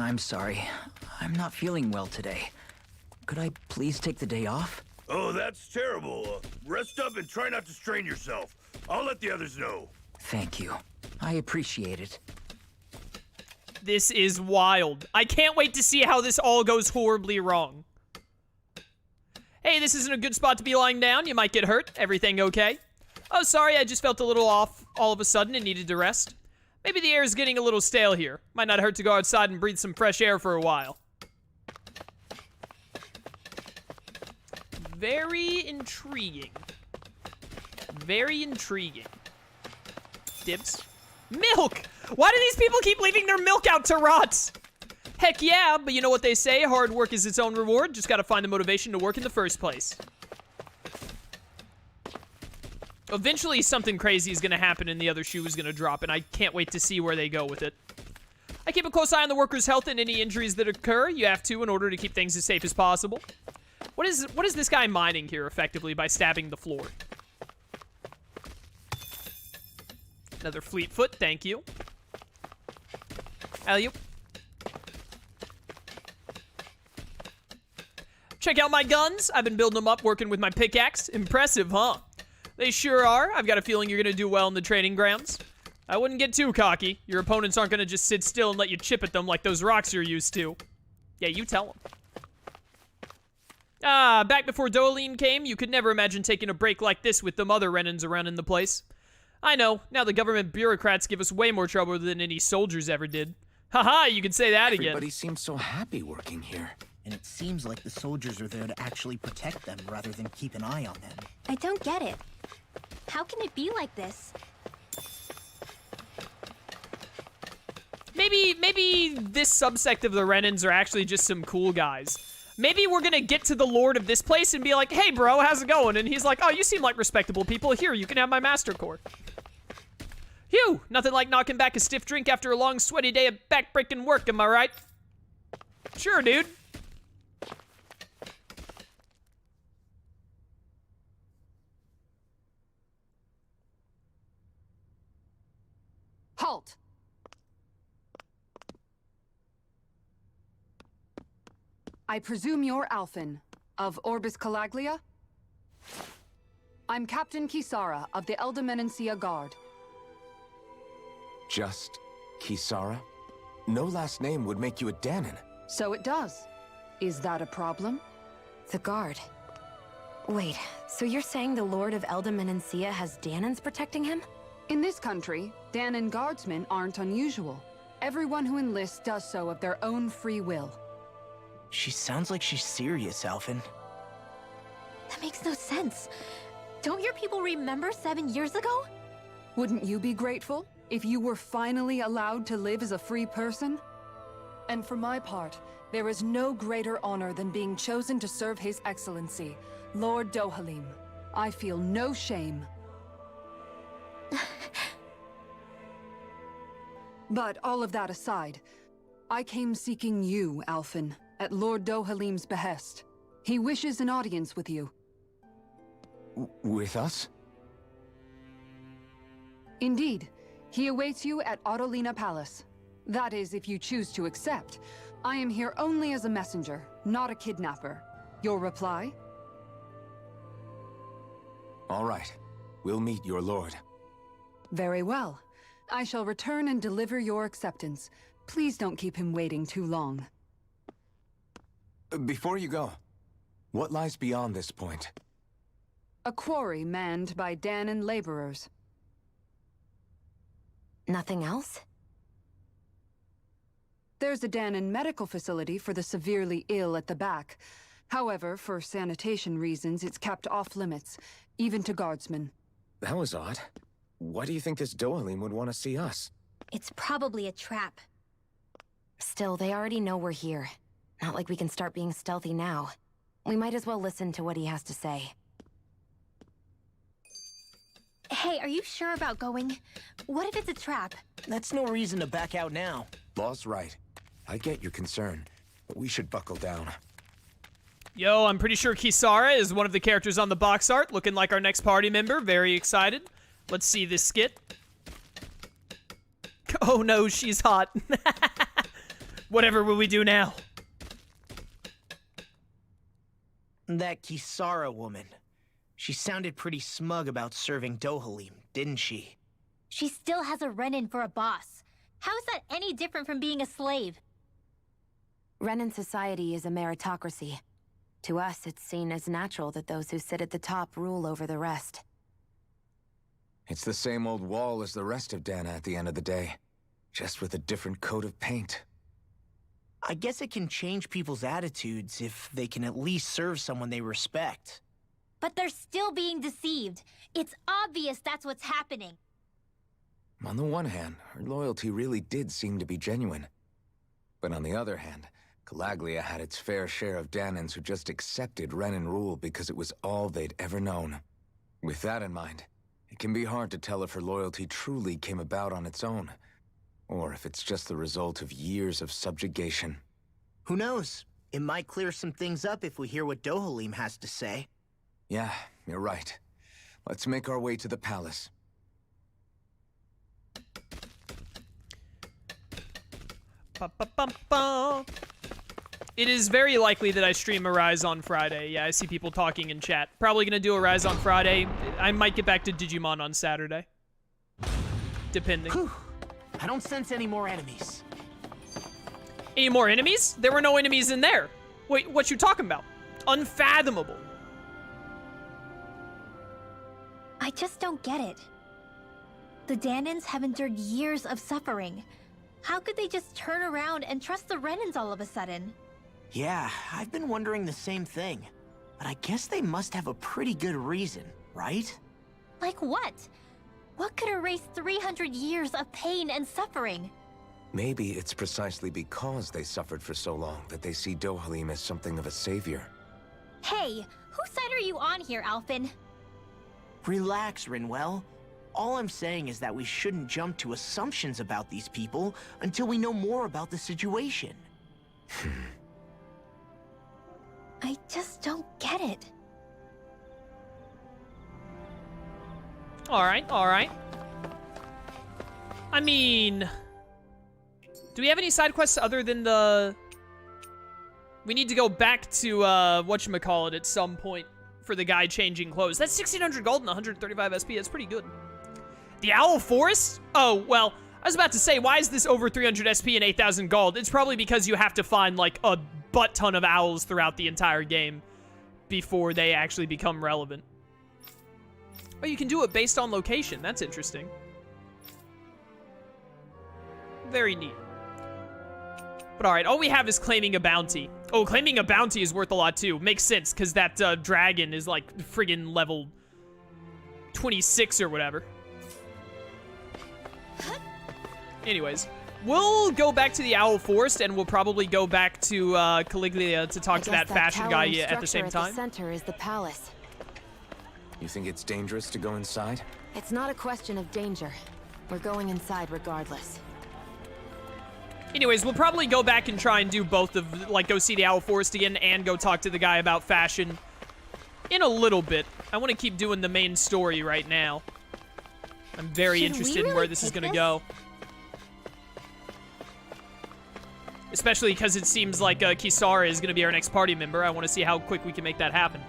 I'm sorry. I'm not feeling well today. Could I please take the day off? Oh, that's terrible. Rest up and try not to strain yourself. I'll let the others know. Thank you. I appreciate it. This is wild. I can't wait to see how this all goes horribly wrong. Hey, this isn't a good spot to be lying down. You might get hurt. Everything okay? Oh, sorry, I just felt a little off all of a sudden and needed to rest. Maybe the air is getting a little stale here. Might not hurt to go outside and breathe some fresh air for a while. Very intriguing. Very intriguing. Dibs. Milk! Why do these people keep leaving their milk out to rot? Heck yeah, but you know what they say, hard work is its own reward. Just gotta find the motivation to work in the first place. Eventually something crazy is gonna happen and the other shoe is gonna drop, and I can't wait to see where they go with it. I keep a close eye on the workers' health and any injuries that occur. You have to in order to keep things as safe as possible. What is this guy mining here effectively by stabbing the floor? Another fleet foot, thank you. Alley-oop. Check out my guns. I've been building them up working with my pickaxe. Impressive, huh? They sure are. I've got a feeling you're gonna do well in the training grounds. I wouldn't get too cocky. Your opponents aren't gonna just sit still and let you chip at them like those rocks you're used to. Yeah, you tell them. Ah, back before Dohalim came, you could never imagine taking a break like this with them other Renans around in the place. I know, now the government bureaucrats give us way more trouble than any soldiers ever did. Haha, you could say that again. Everybody seems so happy working here. And it seems like the soldiers are there to actually protect them rather than keep an eye on them. I don't get it. How can it be like this? Maybe this subsect of the Renans are actually just some cool guys. Maybe we're gonna get to the lord of this place and be like, hey bro, how's it going? And he's like, oh, you seem like respectable people. Here, you can have my master core. Phew, nothing like knocking back a stiff drink after a long sweaty day of back-breaking work, am I right? Sure, dude. Halt! I presume you're Alphen, of Orbis Calaglia? I'm Captain Kisara, of the Eldermenencia Guard. Just Kisara? No last name would make you a Dahnan. So it does. Is that a problem? The guard. Wait, so you're saying the Lord of Eldermenencia has Dahnans protecting him? In this country, Dahnan guardsmen aren't unusual. Everyone who enlists does so of their own free will. She sounds like she's serious, Alphen. That makes no sense. Don't your people remember 7 years ago? Wouldn't you be grateful if you were finally allowed to live as a free person? And for my part, there is no greater honor than being chosen to serve His Excellency, Lord Dohalim. I feel no shame. But all of that aside, I came seeking you, Alphen, at Lord Dohalim's behest. He wishes an audience with you. With us? Indeed. He awaits you at Autolina Palace. That is, if you choose to accept. I am here only as a messenger, not a kidnapper. Your reply? All right. We'll meet your lord. Very well. I shall return and deliver your acceptance. Please don't keep him waiting too long. Before you go, what lies beyond this point? A quarry manned by Dahnan laborers. Nothing else? There's a Dahnan medical facility for the severely ill at the back. However, for sanitation reasons, it's kept off limits, even to guardsmen. That was odd. Why do you think this Dohalim would want to see us? It's probably a trap. Still, they already know we're here. Not like we can start being stealthy now. We might as well listen to what he has to say. Hey, are you sure about going? What if it's a trap? That's no reason to back out now. Law's right. I get your concern, but we should buckle down. Yo, I'm pretty sure Kisara is one of the characters on the box art, looking like our next party member. Very excited. Let's see this skit. Oh no, she's hot. Whatever will we do now? That Kisara woman. She sounded pretty smug about serving Dohalim, didn't she? She still has a run-in for a boss. How is that any different from being a slave? Renan society is a meritocracy. To us, it's seen as natural that those who sit at the top rule over the rest. It's the same old wall as the rest of Dahna at the end of the day, just with a different coat of paint. I guess it can change people's attitudes if they can at least serve someone they respect. But they're still being deceived. It's obvious that's what's happening. On the one hand, her loyalty really did seem to be genuine. But on the other hand, Calaglia had its fair share of Dahnans who just accepted Renan rule because it was all they'd ever known. With that in mind, it can be hard to tell if her loyalty truly came about on its own, or if it's just the result of years of subjugation. Who knows? It might clear some things up if we hear what Dohalim has to say. Yeah, you're right. Let's make our way to the palace. Ba-ba-bum-bum. It is very likely that I stream a Rise on Friday. Yeah, I see people talking in chat. Probably gonna do a Rise on Friday. I might get back to Digimon on Saturday. Depending. Whew. I don't sense any more enemies. Any more enemies? There were no enemies in there. Wait, what you talking about? Unfathomable. I just don't get it. The Dahnans have endured years of suffering. How could they just turn around and trust the Renans all of a sudden? Yeah, I've been wondering the same thing. But I guess they must have a pretty good reason, right? Like what? What could erase 300 years of pain and suffering? Maybe it's precisely because they suffered for so long that they see Dohalim as something of a savior. Hey, whose side are you on here, Alphen? Relax, Rinwell. All I'm saying is that we shouldn't jump to assumptions about these people until we know more about the situation. I just don't get it. Alright, alright. I mean... do we have any side quests other than the... We need to go back to, whatchamacallit at some point for the guy changing clothes. That's 1,600 gold and 135 SP. That's pretty good. The Owl Forest? Oh, well, I was about to say, why is this over 300 SP and 8,000 gold? It's probably because you have to find, like, a butt ton of owls throughout the entire game before they actually become relevant. Oh, you can do it based on location. That's interesting. Very neat. But alright, all we have is claiming a bounty. Oh, claiming a bounty is worth a lot too. Makes sense, because that dragon is like friggin' level 26 or whatever. Anyways, we'll go back to the Owl Forest, and we'll probably go back to Caliglia to talk to that fashion guy at the same time. The center is the palace. You think it's dangerous to go inside? It's not a question of danger. We're going inside regardless. Anyways, we'll probably go back and try and do both of, like, go see the Owl Forest again and go talk to the guy about fashion in a little bit. I want to keep doing the main story right now. I'm very interested in where this is going to go. Especially because it seems like Kisara is going to be our next party member. I want to see how quick we can make that happen.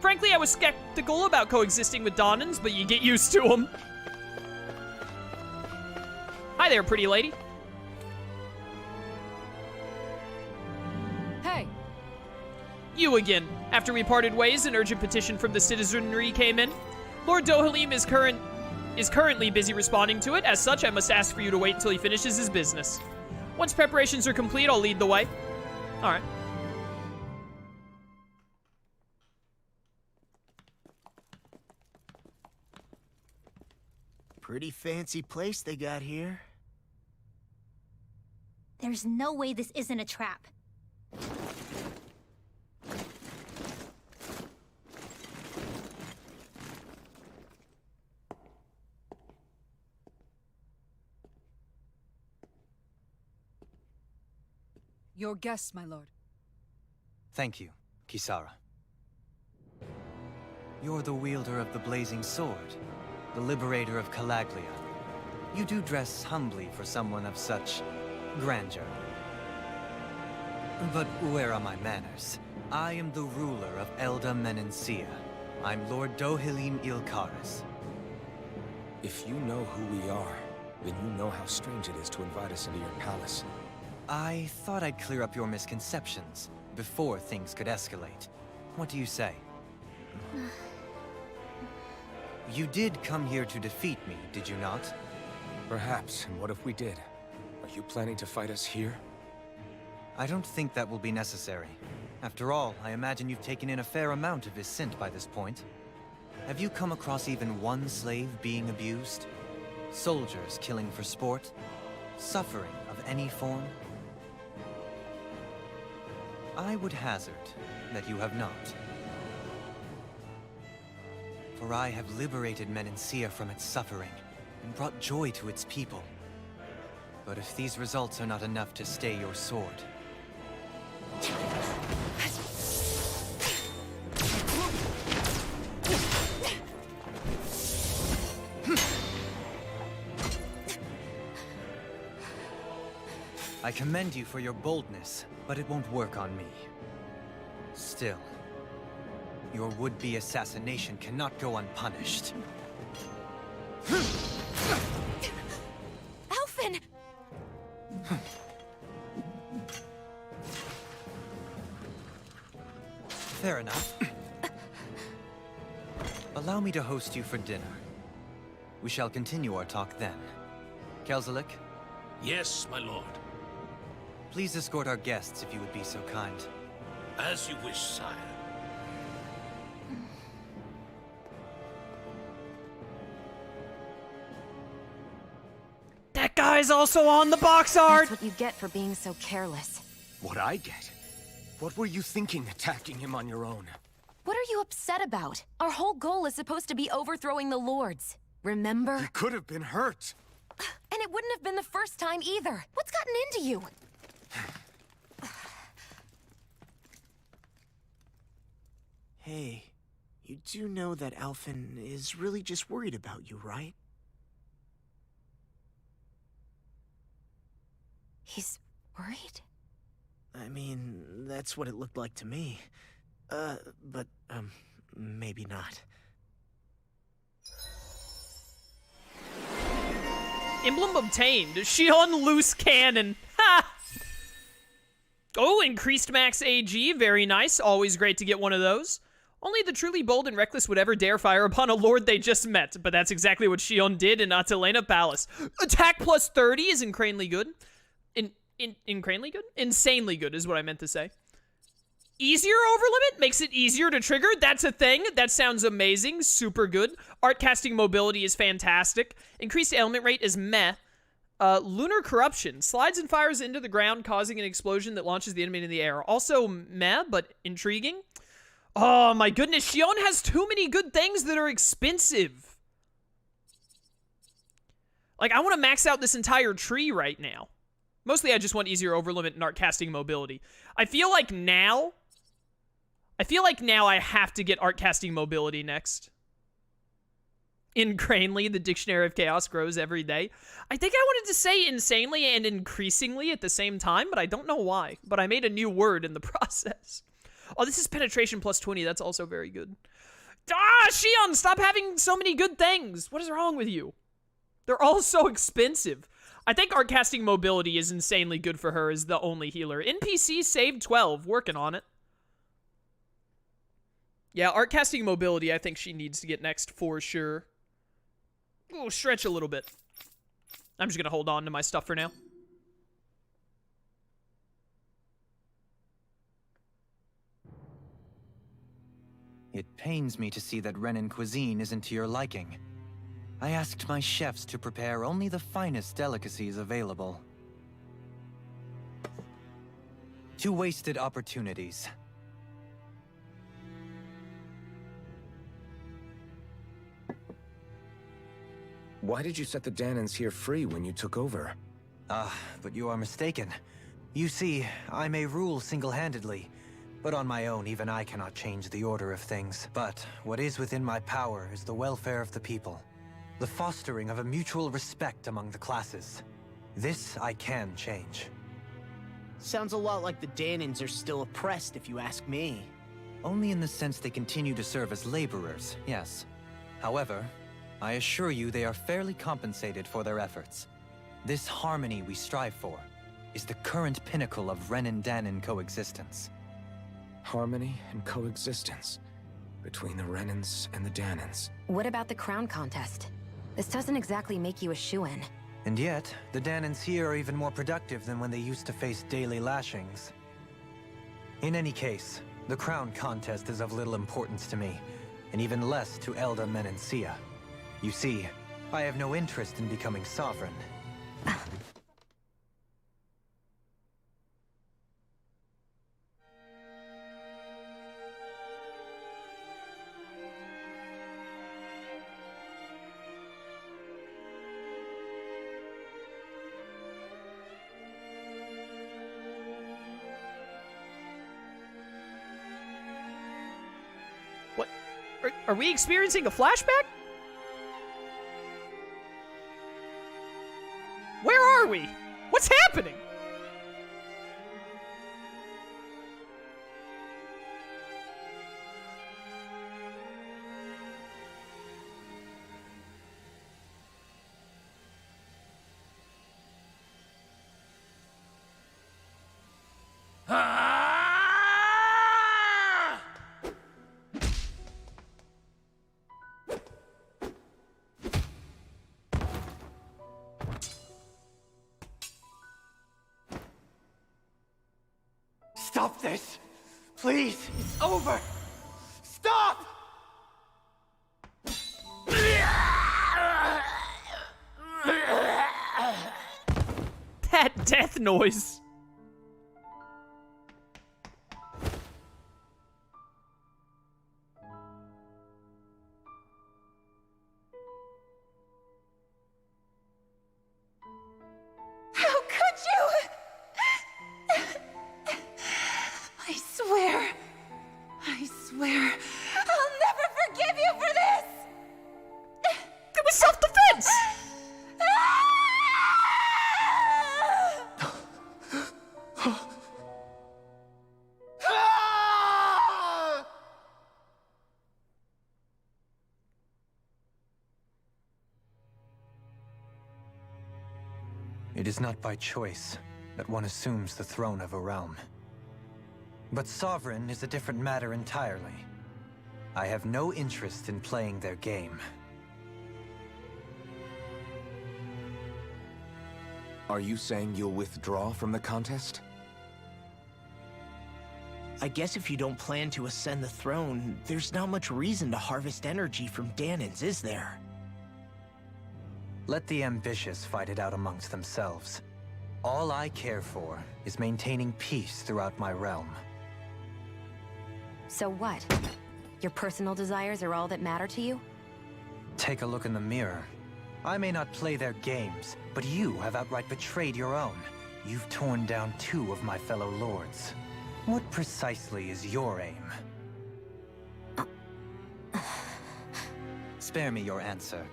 Frankly, I was skeptical about coexisting with Dahnans, but you get used to them. Hi there, pretty lady. Hey. You again. After we parted ways, an urgent petition from the citizenry came in. Lord Dohalim is currently busy responding to it. As such, I must ask for you to wait until he finishes his business. Once preparations are complete, I'll lead the way. All right. Pretty fancy place they got here. There's no way this isn't a trap. Your guests, my lord. Thank you, Kisara. You're the wielder of the blazing sword, the liberator of Calaglia. You do dress humbly for someone of such grandeur. But where are my manners? I am the ruler of Elda Menencia. I'm Lord Dohalim Ilkaris. If you know who we are, then you know how strange it is to invite us into your palace. I thought I'd clear up your misconceptions before things could escalate. What do you say? You did come here to defeat me, did you not? Perhaps, and what if we did? Are you planning to fight us here? I don't think that will be necessary. After all, I imagine you've taken in a fair amount of his scent by this point. Have you come across even one slave being abused? Soldiers killing for sport? Suffering of any form? I would hazard that you have not. For I have liberated Menencia from its suffering and brought joy to its people. But if these results are not enough to stay your sword... I commend you for your boldness, but it won't work on me. Still, your would-be assassination cannot go unpunished. Alphen! Fair enough. Allow me to host you for dinner. We shall continue our talk then. Kelzelik? Yes, my lord. Please escort our guests if you would be so kind. As you wish, sire. That guy's also on the box art! That's what you get for being so careless. What I get? What were you thinking attacking him on your own? What are you upset about? Our whole goal is supposed to be overthrowing the Lords. Remember? He could have been hurt. And it wouldn't have been the first time either. What's gotten into you? Hey, you do know that Alphen is really just worried about you, right? He's worried? I mean, that's what it looked like to me. But maybe not. Emblem obtained. Shion loose cannon. Ha! Oh, increased max AG. Very nice. Always great to get one of those. Only the truly bold and reckless would ever dare fire upon a lord they just met, but that's exactly what Shion did in Atalena Palace. Attack plus 30 is incredibly good. Incredibly good? Insanely good is what I meant to say. Easier over limit makes it easier to trigger. That's a thing. That sounds amazing. Super good. Art casting mobility is fantastic. Increased element rate is meh. Lunar corruption slides and fires into the ground, causing an explosion that launches the enemy in the air. Also meh, but intriguing. Oh my goodness, Shion has too many good things that are expensive. Like, I want to max out this entire tree right now. Mostly I just want easier over limit and art casting mobility. I feel like now I have to get art casting mobility next. Incranely, the Dictionary of Chaos grows every day. I think I wanted to say insanely and increasingly at the same time, but I don't know why. But I made a new word in the process. Oh, this is penetration plus 20. That's also very good. Ah, Shion, stop having so many good things. What is wrong with you? They're all so expensive. I think art casting mobility is insanely good for her as the only healer. NPC saved 12. Working on it. Yeah, art casting mobility I think she needs to get next for sure. Ooh, stretch a little bit. I'm just going to hold on to my stuff for now. It pains me to see that Renan cuisine isn't to your liking. I asked my chefs to prepare only the finest delicacies available. 2 wasted opportunities. Why did you set the Dahnans here free when you took over? But you are mistaken. You see, I may rule single-handedly, but on my own, even I cannot change the order of things. But what is within my power is the welfare of the people. The fostering of a mutual respect among the classes. This I can change. Sounds a lot like the Dahnans are still oppressed, if you ask me. Only in the sense they continue to serve as laborers, yes. However, I assure you they are fairly compensated for their efforts. This harmony we strive for is the current pinnacle of Renin-Dahnan coexistence. Harmony and coexistence between the Renins and the Dahnans. What about the crown contest? This doesn't exactly make you a shoo-in. And yet, the Dahnans here are even more productive than when they used to face daily lashings. In any case, the crown contest is of little importance to me, and even less to Elda Menencia. You see, I have no interest in becoming sovereign. What? Are we experiencing a flashback? Where are we? What's happening? Stop this! Please! It's over! Stop! That death noise. How could you? I swear, I'll never forgive you for this! It was self-defense! It is not by choice that one assumes the throne of a realm. But sovereign is a different matter entirely. I have no interest in playing their game. Are you saying you'll withdraw from the contest? I guess if you don't plan to ascend the throne, there's not much reason to harvest energy from Dahnans, is there? Let the ambitious fight it out amongst themselves. All I care for is maintaining peace throughout my realm. So what? Your personal desires are all that matter to you? Take a look in the mirror. I may not play their games, but you have outright betrayed your own. You've torn down 2 of my fellow lords. What precisely is your aim? Spare me your answer.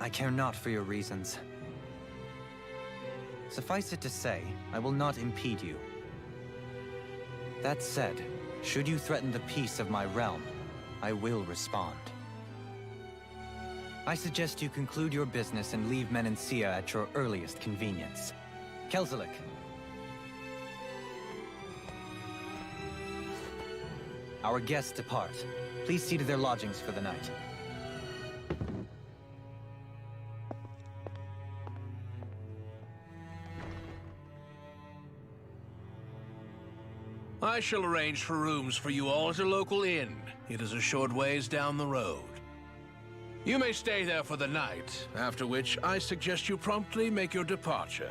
I care not for your reasons. Suffice it to say, I will not impede you. That said, should you threaten the peace of my realm, I will respond. I suggest you conclude your business and leave Menencia at your earliest convenience. Kelzelik. Our guests depart. Please see to their lodgings for the night. I shall arrange for rooms for you all at a local inn. It is a short ways down the road. You may stay there for the night, after which I suggest you promptly make your departure.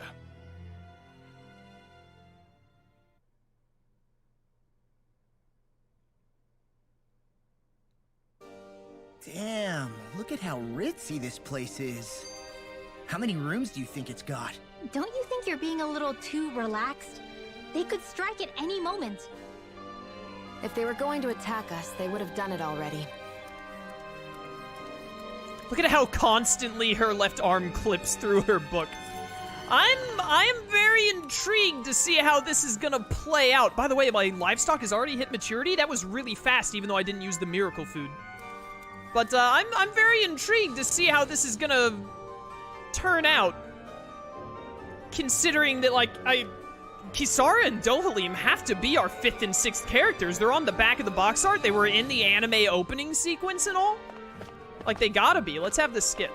Damn, look at how ritzy this place is. How many rooms do you think it's got? Don't you think you're being a little too relaxed? They could strike at any moment. If they were going to attack us, they would have done it already. Look at how constantly her left arm clips through her book. I'm very intrigued to see how this is gonna play out. By the way, my livestock has already hit maturity. That was really fast, even though I didn't use the miracle food. But I'm very intrigued to see how this is gonna turn out. Considering that, like, Kisara and Dohalim have to be our 5th and 6th characters. They're on the back of the box art. They were in the anime opening sequence and all. Like, they gotta be. Let's have this skip.